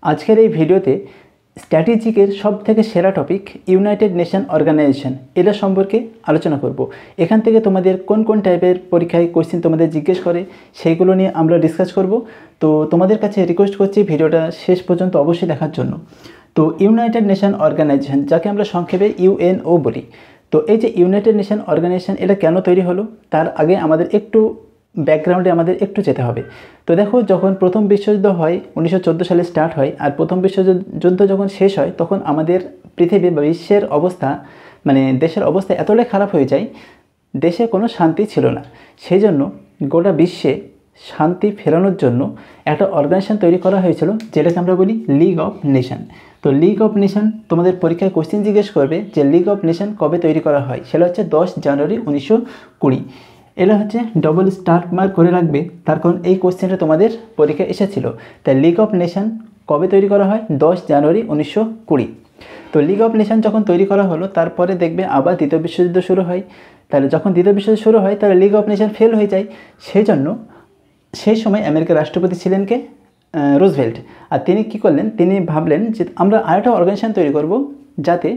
আজকের এই ভিডিওতে স্ট্র্যাটেজিকের সবথেকে সেরা টপিক ইউনাইটেড নেশন অর্গানাইজেশন এটা সম্পর্কে আলোচনা করব। এখান থেকে তোমাদের কোন কোন টাইপের পরীক্ষায় কোশ্চেন তোমাদের জিজ্ঞেস করে সেইগুলো নিয়ে আমরা ডিসকাস করব। তো তোমাদের কাছে রিকোয়েস্ট করছি ভিডিওটা শেষ পর্যন্ত অবশ্যই দেখার জন্য। তো ইউনাইটেড নেশন অর্গানাইজেশন, যাকে আমরা সংক্ষেপে ইউএনও বলি, তো এই যে ইউনাইটেড নেশন অর্গানাইজেশন এটা কেন তৈরি হলো তার আগে আমাদের একটু ব্যাকগ্রাউন্ডে আমাদের যেতে হবে। তো দেখো, যখন প্রথম বিশ্বযুদ্ধ হয় 1914 সালে স্টার্ট হয়, আর প্রথম বিশ্বযুদ্ধ যখন শেষ হয় তখন আমাদের পৃথিবী বা বিশ্বের অবস্থা, মানে দেশের অবস্থা এতটাই খারাপ হয়ে যায়, দেশে কোনো শান্তি ছিল না। সেই জন্য গোটা বিশ্বে শান্তি ফেরানোর জন্য একটা অর্গানাইজেশন তৈরি করা হয়েছিল, যেটাকে আমরা বলি লিগ অফ নেশন। তো লিগ অফ নেশন তোমাদের পরীক্ষায় কোশ্চেন জিজ্ঞেস করবে যে লিগ অফ নেশন কবে তৈরি করা হয়, সেটা হচ্ছে 10 জানুয়ারি 1920। এটা হচ্ছে ডবল স্টার মার্ক করে রাখবে, তার কারণ এই কোশ্চেনটা তোমাদের পরীক্ষায় এসেছিল। তাই লিগ অফ নেশন কবে তৈরি করা হয়? 10 জানুয়ারি 1920। তো লিগ অফ নেশন যখন তৈরি করা হলো, তারপরে দেখবে আবার দ্বিতীয় বিশ্বযুদ্ধ শুরু হয়। তাহলে যখন দ্বিতীয় বিশ্বযুদ্ধ শুরু হয় তাহলে লিগ অফ নেশন ফেল হয়ে যায়। সেই জন্য সেই সময় আমেরিকার রাষ্ট্রপতি ছিলেন কে? রুজভেল্ট। আর তিনি কী করলেন, তিনি ভাবলেন যে আমরা আরেকটা অর্গানাইজেশন তৈরি করব যাতে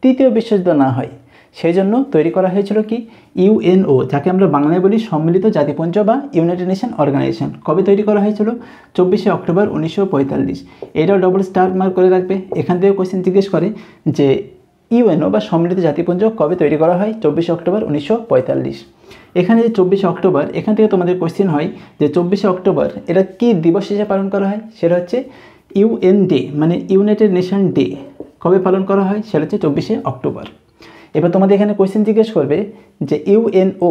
তৃতীয় বিশ্বযুদ্ধ না হয়। সেই জন্য তৈরি করা হয়েছিল কি? ইউএনও, যাকে আমরা বাংলায় বলি সম্মিলিত জাতিপুঞ্জ বা ইউনাইটেড নেশন অর্গানাইজেশন। কবে তৈরি করা হয়েছিল? 24শে অক্টোবর 1945। এটাও ডবল স্টার মার্ক করে রাখবে। এখান থেকে কোয়েশ্চেন জিজ্ঞেস করে যে ইউএনও বা সম্মিলিত জাতিপুঞ্জ কবে তৈরি করা হয়? 24শে অক্টোবর 1945। এখানে যে 24শে অক্টোবর, এখান থেকে তোমাদের কোয়েশ্চেন হয় যে 24শে অক্টোবর এটা কী দিবস হিসেবে পালন করা হয়? সেটা হচ্ছে ইউএন ডে, মানে ইউনাইটেড নেশন ডে। কবে পালন করা হয়? সেটা হচ্ছে 24শে অক্টোবর। এবার তোমাদের এখানে কোয়েশ্চেন জিজ্ঞেস করবে যে ইউএনও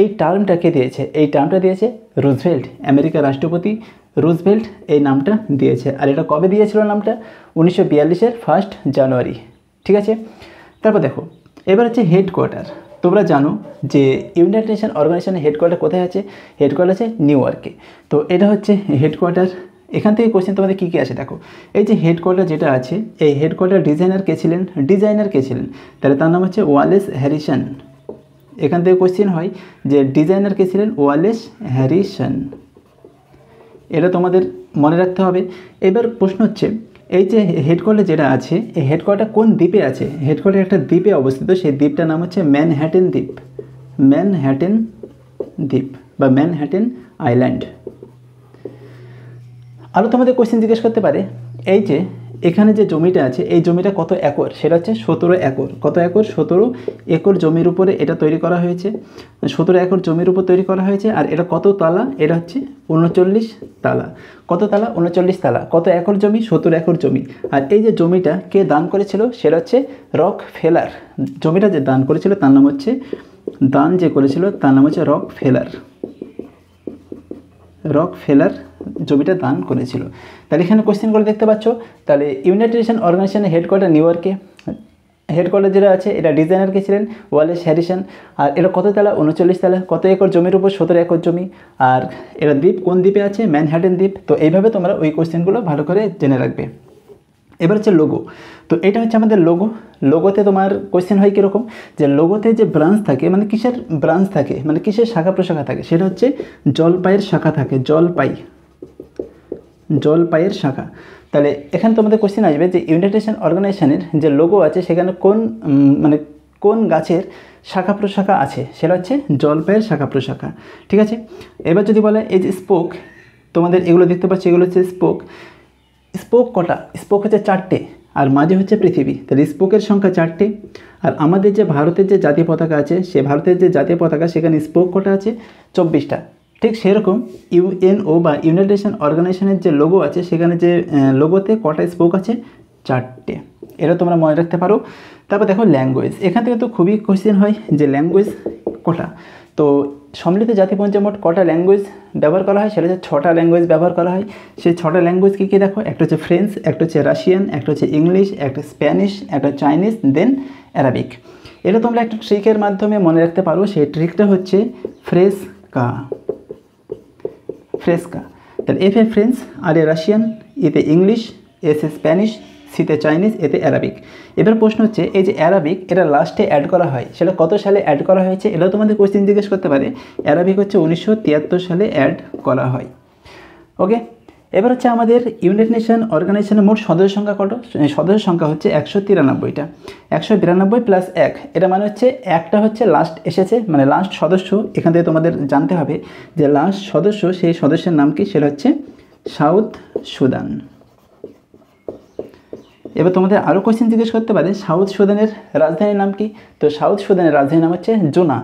এই টার্মটা কে দিয়েছে? এই টার্মটা দিয়েছে রুজভেল্ট, আমেরিকার রাষ্ট্রপতি রুজভেল্ট এই নামটা দিয়েছে। আর এটা কবে দিয়েছিল নামটা? 1942-এর 1 জানুয়ারি। ঠিক আছে, তারপর দেখো এবার হচ্ছে হেডকোয়ার্টার। তোমরা জানো যে ইউনাইটেড নেশন অর্গানাইজেশনের হেডকোয়ার্টার কোথায় আছে? হেডকোয়ার্টার আছে নিউ ইয়র্কে। তো এটা হচ্ছে হেডকোয়ার্টার। এখান থেকে কোশ্চেন তোমাদের কী কী আছে দেখো। এই যে হেডকোয়ার্টার যেটা আছে, এই হেডকোয়ার্টার ডিজাইনার কে ছিলেন? তাহলে তার নাম হচ্ছে ওয়ালেস হ্যারিসন। এখান থেকে কোশ্চেন হয় যে ডিজাইনার কে ছিলেন? Wallace Harrison. এটা তোমাদের মনে রাখতে হবে। এবার প্রশ্ন হচ্ছে এই যে হেডকোয়ার্টার যেটা আছে, এই হেডকোয়ার্টার কোন দ্বীপে আছে? হেডকোয়ার্টার একটা দ্বীপে অবস্থিত, সেই দ্বীপটার নাম হচ্ছে ম্যানহ্যাটেন দ্বীপ। ম্যানহ্যাটেন দ্বীপ বা ম্যানহ্যাটেন আইল্যান্ড। আরও তোমাদের কোশ্চেন জিজ্ঞেস করতে পারে এই যে এখানে যে জমিটা আছে, এই জমিটা কত একর? সেটা হচ্ছে 17 একর। কত একর? 17 একর জমির উপরে এটা তৈরি করা হয়েছে। 17 একর জমির উপর তৈরি করা হয়েছে। আর এটা কত তালা? এটা হচ্ছে 39 তালা। কত তালা? 39 তালা। কত একর জমি? 17 একর জমি। আর এই যে জমিটা কে দান করেছিল? সেটা হচ্ছে রক ফেলার। জমিটা যে দান করেছিল তার নাম হচ্ছে রক ফেলার। রক ফেলার জমিটা দান করেছিল। তাহলে এখানে কোশ্চেনগুলো দেখতে পাচ্ছ। তাহলে ইউনাইটেড নেশন অর্গানাইজেশনের হেডকোয়ার্টার নিউ ইয়র্কে। হেডকোয়ার্টার যেটা আছে এটা ডিজাইনার কে ছিলেন? Wallace Harrison. আর এটা কত তালা? 39 তালা। কত একর জমির উপর? 17 একর জমি। আর এটা দ্বীপ কোন দ্বীপে আছে? ম্যানহ্যাটেন দ্বীপ। তো এইভাবে তোমরা ওই কোশ্চেনগুলো ভালো করে জেনে রাখবে। এবার হচ্ছে লোগো। তো এটা হচ্ছে আমাদের লোগো। লোগোতে তোমার কোশ্চেন হয় কীরকম, যে লোগোতে যে ব্রাঞ্চ থাকে, মানে কিসের ব্রাঞ্চ থাকে, মানে কিসের শাখা প্রশাখা থাকে? সেটা হচ্ছে জলপাইয়ের শাখা থাকে। জলপাইয়ের শাখা। তাহলে এখানে তোমাদের কোশ্চেন আসবে যে ইউনাইটেড নেশন অর্গানাইজেশনের যে লোগো আছে সেখানে কোন গাছের শাখা প্রশাখা আছে? সেটা হচ্ছে জলপাইয়ের শাখা প্রশাখা। ঠিক আছে, এবার যদি বলে এই যে স্পোক, তোমাদের এগুলো দেখতে পাচ্ছি, এগুলো হচ্ছে স্পোক। স্পোক কটা? স্পোক হচ্ছে 4টে, আর মাঝে হচ্ছে পৃথিবী। তাহলে স্পোকের সংখ্যা 4টে। আর আমাদের যে ভারতের যে জাতীয় পতাকা আছে, সে ভারতের যে জাতীয় পতাকা সেখানে স্পোক কটা আছে? 24টা। ঠিক সেরকম ইউএনও বা ইউনাইটেড নেশন অর্গানাইজেশনের যে লোগো আছে, সেখানে যে লোগোতে কটা স্পোক আছে? 4টে। এটা তোমরা মনে রাখতে পারো। তারপর দেখো ল্যাঙ্গুয়েজ। এখান থেকে তো খুবই কোশ্চেন হয় যে ল্যাঙ্গুয়েজ কটা। তো সম্মিলিত জাতিপুঞ্জে মোট কটা ল্যাঙ্গুয়েজ ব্যবহার করা হয়? সেটা হচ্ছে 6টা ল্যাঙ্গুয়েজ ব্যবহার করা হয়। সেই 6টা ল্যাঙ্গুয়েজ কী কী দেখো। একটা হচ্ছে ফ্রেঞ্চ, একটা হচ্ছে রাশিয়ান, একটা হচ্ছে ইংলিশ, একটা স্প্যানিশ, একটা চাইনিজ, দেন অ্যারাবিক। এটা তোমরা একটা ট্রিকের মাধ্যমে মনে রাখতে পারো। সেই ট্রিকটা হচ্ছে ফ্রেস্কা। তাহলে এফে ফ্রেঞ্চ, আর এ রাশিয়ান, এতে ইংলিশ, এসে স্প্যানিশ, সিতে চাইনিজ, এতে অ্যারাবিক। এবার প্রশ্ন হচ্ছে এই যে অ্যারাবিক এটা লাস্টে অ্যাড করা হয়, সেটা কত সালে অ্যাড করা হয়েছে? এটাও তোমাদের কোশ্চেন জিজ্ঞেস করতে পারে। অ্যারাবিক হচ্ছে 1973 সালে অ্যাড করা হয়। ওকে, এবার হচ্ছে আমাদের ইউনাইটেড নেশন অর্গানাইজেশনের মোট সদস্য সংখ্যা কত? সদস্য সংখ্যা হচ্ছে 193টা। 192 প্লাস 1, এটা মানে হচ্ছে একটা হচ্ছে লাস্ট এসেছে, মানে লাস্ট সদস্য। এখান থেকে তোমাদের জানতে হবে যে লাস্ট সদস্য, সেই সদস্যের নাম কি, সেটা হচ্ছে সাউথ সুদান। এবার তোমাদের আরও কোয়েশ্চেন জিজ্ঞেস করতে পারে সাউথ সুদানের রাজধানীর নাম কি? তো সাউথ সুদানের রাজধানীর নাম হচ্ছে জুনা।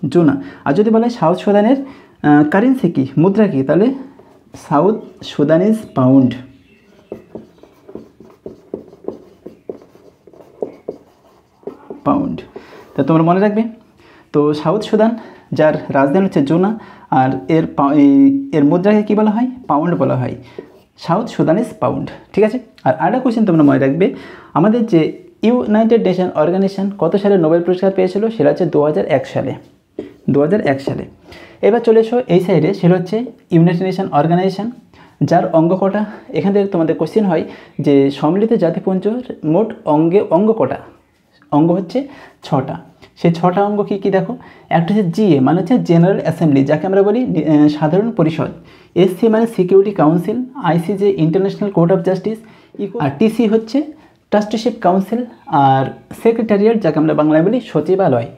জুনা। আর যদি বলে সাউথ সুদানের কারেন্সি কি, মুদ্রা কি, তাহলে সাউথ সুদানিজ পাউন্ড। পাউন্ড। তা তোমরা মনে রাখবে। তো সাউথ সুদান, যার রাজধানী হচ্ছে জুনা, আর এর মুদ্রাকে কী বলা হয়? পাউন্ড বলা হয়। South Sudanese pound. ঠিক আছে। আর আরেকটা কোয়েশ্চেন তোমরা মনে রাখবে, আমাদের যে ইউনাইটেড নেশন অর্গানাইজেশন কত সালে নোবেল পুরস্কার পেয়েছিল? সেটা হচ্ছে 2001 সালে। 2001 সালে। এবার চলে এসো এই সাইডে, সেটা হচ্ছে ইউনাইটেড নেশন অর্গানাইজেশন, যার অঙ্গ কটা? এখান থেকে তোমাদের কোশ্চেন হয় যে সম্মিলিত জাতিপুঞ্জের মোট অঙ্গ কটা? অঙ্গ হচ্ছে 6টা। সেই 6টা অঙ্গ কী কী দেখো? একটা হচ্ছে জিএ, মানে হচ্ছে জেনারেল অ্যাসেম্বলি, যাকে আমরা বলি সাধারণ পরিষদ। এসসি মানে security council. ICJ international court of justice. আর টিসি হচ্ছে ট্রাস্টিশিপ কাউন্সিল। আর সেক্রেটারিয়েট, যাকে আমরা বাংলায় বলি সচিবালয়।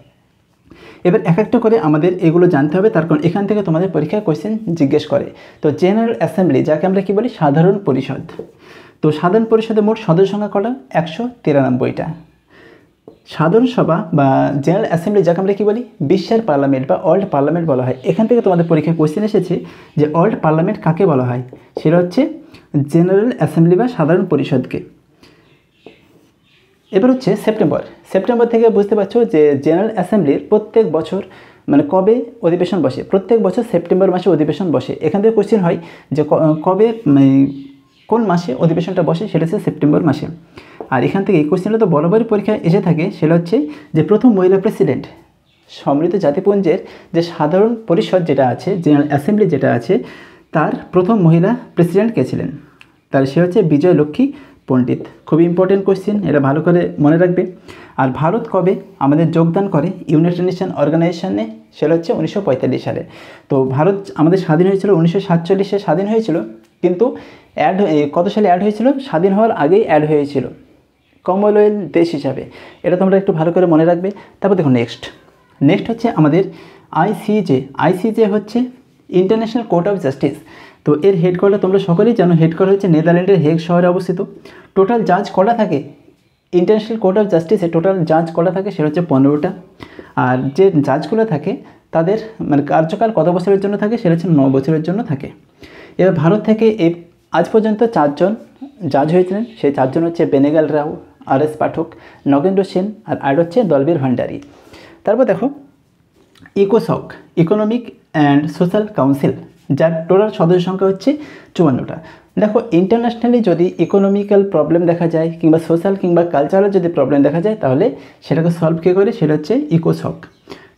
এবার এক একটা করে আমাদের এগুলো জানতে হবে, তার কারণ এখান থেকে তোমাদের পরীক্ষায় কোয়েশ্চেন জিজ্ঞেস করে। তো জেনারেল অ্যাসেম্বলি, যাকে আমরা কী বলি সাধারণ পরিষদ। তো সাধারণ পরিষদে মোট সদস্য সংখ্যা কটা? 193টা। সাধারণ সভা বা জেনারেল অ্যাসেম্বলি, যাকে আমরা কী বলি বিশ্বের পার্লামেন্ট বা ওয়ার্ল্ড পার্লামেন্ট বলা হয়। এখান থেকে তোমাদের পরীক্ষায় কোয়েশ্চেন এসেছে যে ওয়ার্ল্ড পার্লামেন্ট কাকে বলা হয়? সেটা হচ্ছে জেনারেল অ্যাসেম্বলি বা সাধারণ পরিষদকে। এবার হচ্ছে সেপ্টেম্বর থেকে বুঝতে পারছো যে জেনারেল অ্যাসেম্বলির প্রত্যেক বছর মানে কবে অধিবেশন বসে? প্রত্যেক বছর সেপ্টেম্বর মাসে অধিবেশন বসে। এখান থেকে কোশ্চেন হয় যে কবে, কোন মাসে অধিবেশনটা বসে? সেটা হচ্ছে সেপ্টেম্বর মাসে। আর এখান থেকে এই কোশ্চেনটা তো বরাবরই পরীক্ষায় এসে থাকে, সেটা হচ্ছে যে প্রথম মহিলা প্রেসিডেন্ট সম্মিলিত জাতিপুঞ্জের যে সাধারণ পরিষদ যেটা আছে, জেনারেল অ্যাসেম্বলি যেটা আছে, তার প্রথম মহিলা প্রেসিডেন্ট কে ছিলেন? তার সে হচ্ছে বিজয় লক্ষ্মী পণ্ডিত। খুবই ইম্পর্টেন্ট কোয়েশ্চেন, এটা ভালো করে মনে রাখবে। আর ভারত কবে আমাদের যোগদান করে ইউনাইটেড নেশন অর্গানাইজেশনে? সেটা হচ্ছে 1945 সালে। তো ভারত আমাদের স্বাধীন হয়েছিল 1947-এ স্বাধীন হয়েছিল, কিন্তু কত সালে অ্যাড হয়েছিল? স্বাধীন হওয়ার আগেই অ্যাড হয়েছিল কমনওয়েলথ দেশ হিসাবে। এটা তোমরা একটু ভালো করে মনে রাখবে। তারপর দেখো নেক্সট হচ্ছে আমাদের আইসিজে হচ্ছে ইন্টারন্যাশনাল কোর্ট অফ জাস্টিস। তো এর হেডকোয়ার্টার তোমরা সকলেই জানো, হেডকোয়ার্টার হচ্ছে নেদারল্যান্ডের হেগ শহরে অবস্থিত। টোটাল জাজ কটা থাকে ইন্টারন্যাশনাল কোর্ট অফ জাস্টিসে? টোটাল জাজ কটা থাকে? সেটা হচ্ছে 15টা। আর যে জাজগুলো থাকে তাদের মানে কার্যকাল কত বছরের জন্য থাকে? সেটা হচ্ছে 9 বছরের জন্য থাকে। এবার ভারত থেকে আজ পর্যন্ত 4 জন জাজ হয়েছিলেন। সেই 4 জন হচ্ছে বেনেগাল রাও, আর.এস. পাঠক, নগেন্দ্র সেন, আর হচ্ছে দলবীর ভান্ডারী। তারপর দেখো ইকোসক, ইকোনমিক অ্যান্ড সোশ্যাল কাউন্সিল, যার টোটাল সদস্য সংখ্যা হচ্ছে 54টা। দেখো ইন্টারন্যাশনালি যদি ইকোনমিক্যাল প্রবলেম দেখা যায় কিংবা সোশ্যাল কিংবা কালচারাল যদি প্রবলেম দেখা যায়, তাহলে সেটাকে সলভ কে করে? সেটা হচ্ছে ইকোসক।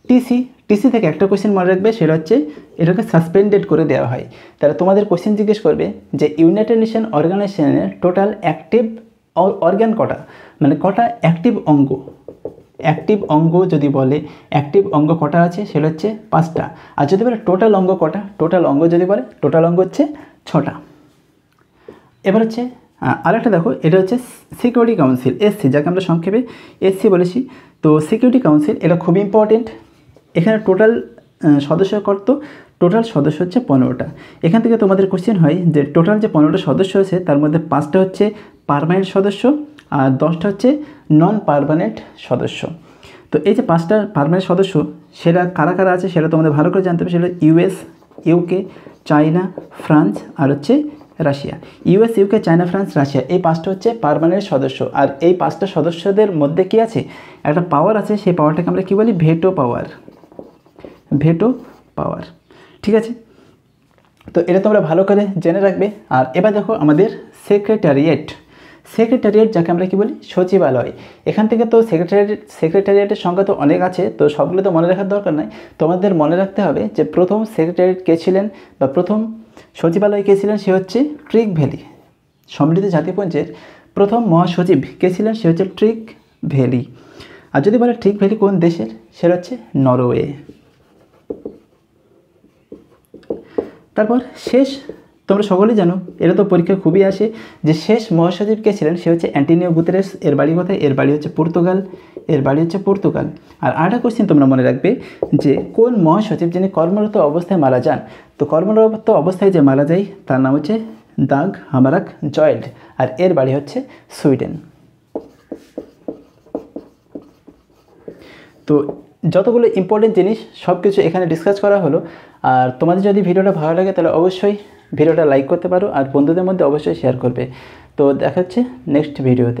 টিসি থেকে একটা কোয়েশ্চেন মনে রাখবে, সেটা হচ্ছে এটাকে সাসপেন্ডেড করে দেওয়া হয়। তাহলে তোমাদের কোয়েশ্চেন জিজ্ঞেস করবে যে ইউনাইটেড নেশন অর্গানাইজেশনের টোটাল অ্যাক্টিভ অর্গান কটা, মানে কটা অ্যাক্টিভ অঙ্গ? অ্যাক্টিভ অঙ্গ যদি বলে অ্যাক্টিভ অঙ্গ কটা আছে? সেটা হচ্ছে 5টা। আর যদি বলে টোটাল অঙ্গ কটা? টোটাল অঙ্গ যদি বলে টোটাল অঙ্গ হচ্ছে 6টা। এবার হচ্ছে আরেকটা দেখো, এটা হচ্ছে সিকিউরিটি কাউন্সিল, এসসি, যাকে আমরা সংক্ষেপে এসসি বলেছি। তো সিকিউরিটি কাউন্সিল এটা খুব ইম্পর্টেন্ট। এখানে টোটাল সদস্য কত? টোটাল সদস্য হচ্ছে 15টা। এখান থেকে তোমাদের কোশ্চেন হয় যে টোটাল যে 15টা সদস্য আছে তার মধ্যে 5টা হচ্ছে পার্মানেন্ট সদস্য আর 10টা হচ্ছে নন পার্মানেন্ট সদস্য। তো এই যে 5টা পার্মানেন্ট সদস্য সেটা কারা কারা আছে সেটা তোমাদের ভালো করে জানতে হবে। সেটা ইউএস, ইউকে, চায়না, ফ্রান্স আর হচ্ছে Russia. US, UK, China, France, Russia, এই 5টা হচ্ছে পার্মানেন্ট সদস্য। আর এই 5টা সদস্যদের মধ্যে কি আছে? একটা পাওয়ার আছে, সেই পাওয়ারটাকে আমরা কী বলি? ভেটো পাওয়ার। ভেটো পাওয়ার। ঠিক আছে, তো এটা তোমরা ভালো করে জেনে রাখবে। আর এবার দেখো আমাদের সেক্রেটারিয়েট, যাকে আমরা কী বলি? সচিবালয়। এখান থেকে তো সেক্রেটারিয়েটের সংখ্যা তো অনেক আছে, তো সবগুলো তো মনে রাখার দরকার নাই। তোমাদের মনে রাখতে হবে যে প্রথম সেক্রেটারিয়েট কে ছিলেন বা প্রথম সচিবালয় কে ছিলেন? সে হচ্ছে ট্রিক ভ্যালি। সম্মিলিত জাতিপুঞ্জের প্রথম মহাসচিব কে ছিলেন? সে হচ্ছে ট্রিক ভ্যালি। আর যদি বলে ট্রিক ভ্যালি কোন দেশের? সেটা হচ্ছে নরওয়ে। তারপর তোমরা সকলেই জানো, এটা তো পরীক্ষা খুবই আসে, যে শেষ মহাসচিব কে ছিলেন, সে হচ্ছে অ্যান্টোনিও গুতেরেস। এর বাড়ি কোথায়? এর বাড়ি হচ্ছে পর্তুগাল। এর বাড়ি হচ্ছে পর্তুগাল। আর আরেকটা কোশ্চেন তোমরা মনে রাখবে যে কোন মহাসচিব যিনি কর্মরত অবস্থায় মারা যান? তো কর্মরত অবস্থায় যে মারা যায় তার নাম হচ্ছে দাগ হামারাক জয়েল্ড, আর এর বাড়ি হচ্ছে সুইডেন। তো যতগুলো ইম্পর্টেন্ট জিনিস সব কিছু এখানে ডিসকাস করা হলো। আর তোমাদের যদি ভিডিওটা ভালো লাগে তাহলে অবশ্যই ভিডিওটা লাইক করতে পারো, আর বন্ধুদের মধ্যে অবশ্যই শেয়ার করবে। তো দেখা হচ্ছে নেক্সট ভিডিওতে।